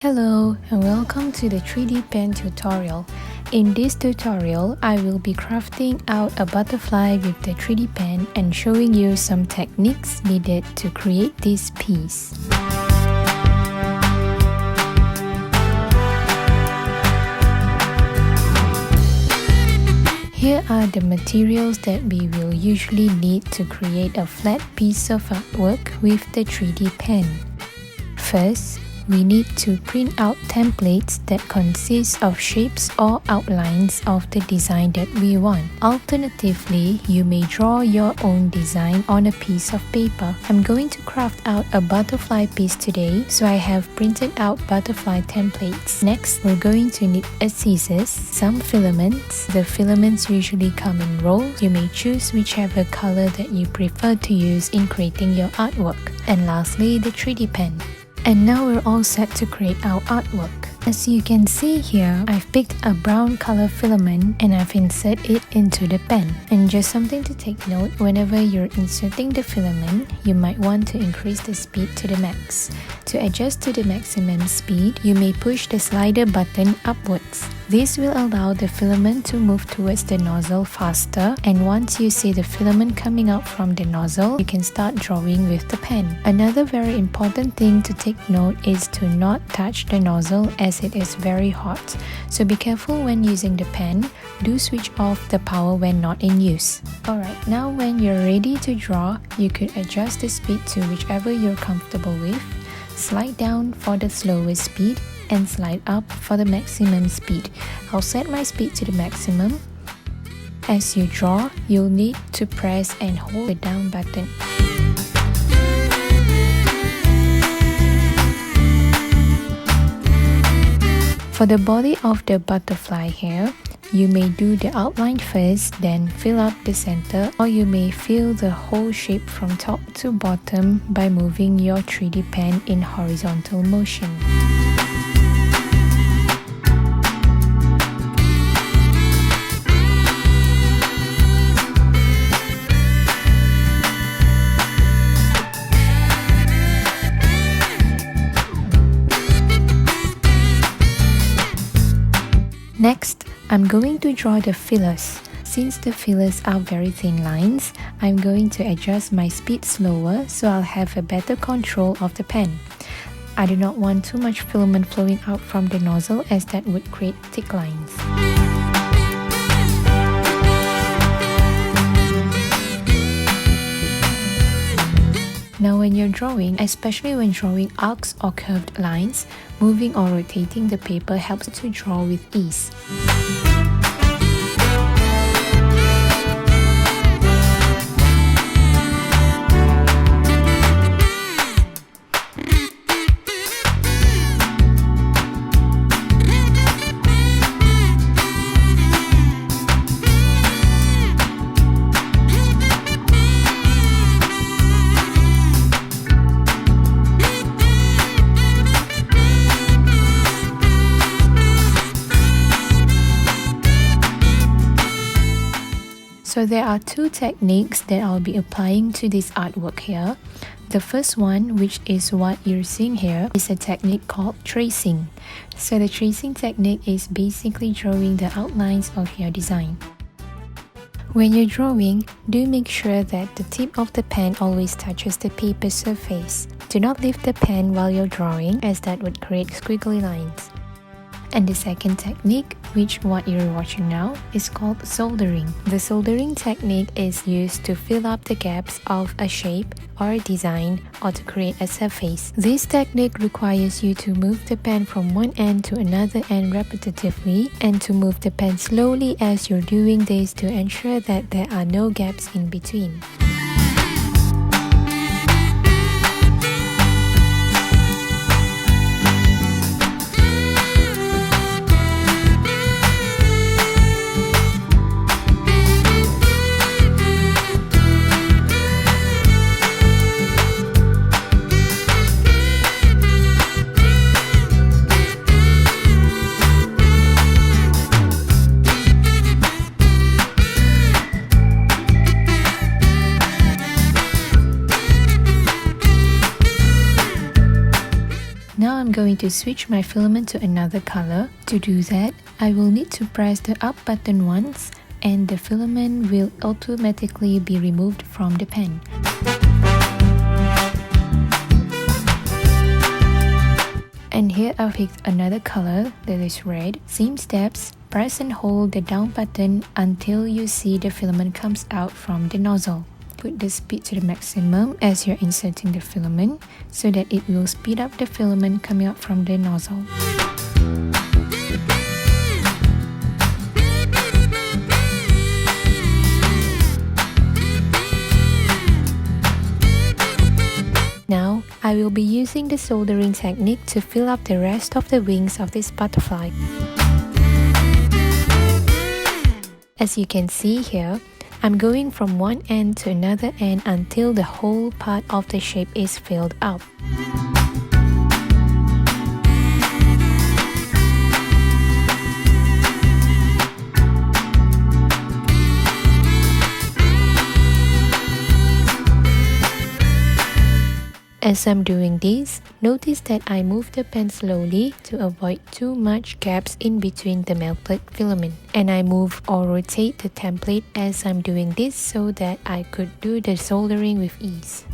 Hello and welcome to the 3D pen tutorial. In this tutorial, I will be crafting out a butterfly with the 3D pen and showing you some techniques needed to create this piece. Here are the materials that we will usually need to create a flat piece of artwork with the 3D pen. First, we need to print out templates that consist of shapes or outlines of the design that we want. Alternatively, you may draw your own design on a piece of paper. I'm going to craft out a butterfly piece today, so I have printed out butterfly templates. Next, we're going to need a scissors, some filaments. The filaments usually come in rolls. You may choose whichever color that you prefer to use in creating your artwork. And lastly, the 3D pen. And now we're all set to create our artwork. As you can see here, I've picked a brown color filament and I've inserted it into the pen. And just something to take note, whenever you're inserting the filament, you might want to increase the speed to the max. To adjust to the maximum speed, you may push the slider button upwards. This will allow the filament to move towards the nozzle faster, and once you see the filament coming out from the nozzle, you can start drawing with the pen. Another very important thing to take note is to not touch the nozzle as it is very hot. So be careful when using the pen. Do switch off the power when not in use. Alright, now when you're ready to draw, you could adjust the speed to whichever you're comfortable with. Slide down for the slowest speed and slide up for the maximum speed. I'll set my speed to the maximum. As you draw, you'll need to press and hold the down button. For the body of the butterfly here, you may do the outline first, then fill up the center, or you may fill the whole shape from top to bottom by moving your 3D pen in horizontal motion. Next, I'm going to draw the fillers. Since the fillers are very thin lines, I'm going to adjust my speed slower so I'll have a better control of the pen. I do not want too much filament flowing out from the nozzle as that would create thick lines. Now when you're drawing, especially when drawing arcs or curved lines, moving or rotating the paper helps to draw with ease. So there are two techniques that I'll be applying to this artwork here. The first one, which is what you're seeing here, is a technique called tracing. So the tracing technique is basically drawing the outlines of your design. When you're drawing, do make sure that the tip of the pen always touches the paper surface. Do not lift the pen while you're drawing, as that would create squiggly lines. And the second technique, which what you're watching now, is called soldering. The soldering technique is used to fill up the gaps of a shape or a design or to create a surface. This technique requires you to move the pen from one end to another end repetitively and to move the pen slowly as you're doing this to ensure that there are no gaps in between. to switch my filament to another color. To do that, I will need to press the up button once and the filament will automatically be removed from the pen. And here I've picked another color that is red. Same steps, press and hold the down button until you see the filament comes out from the nozzle. Put the speed to the maximum as you're inserting the filament so that it will speed up the filament coming out from the nozzle. Now, I will be using the soldering technique to fill up the rest of the wings of this butterfly. As you can see here, I'm going from one end to another end until the whole part of the shape is filled up. As I'm doing this, notice that I move the pen slowly to avoid too much gaps in between the melted filament. And I move or rotate the template as I'm doing this so that I could do the soldering with ease.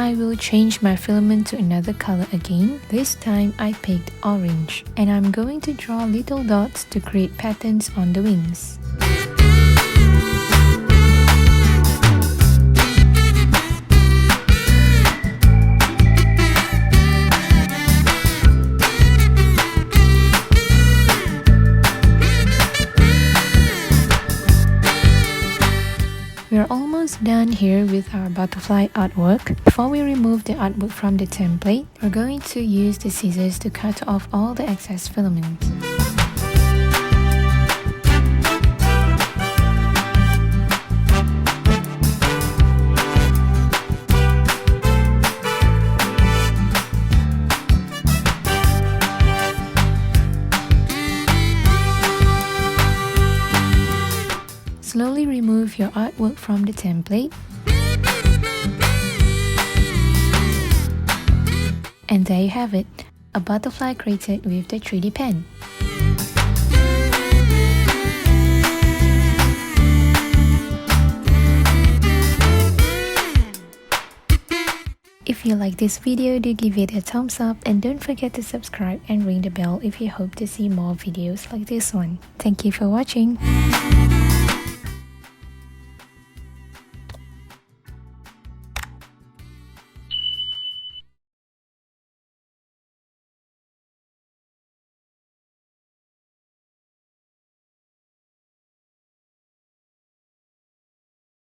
I will change my filament to another color again. This time I picked orange and I'm going to draw little dots to create patterns on the wings. We're almost done here with our butterfly artwork. Before we remove the artwork from the template, we're going to use the scissors to cut off all the excess filament. Slowly remove your artwork from the template. And there you have it, a butterfly created with the 3D pen. If you like this video, do give it a thumbs up and don't forget to subscribe and ring the bell if you hope to see more videos like this one. Thank you for watching.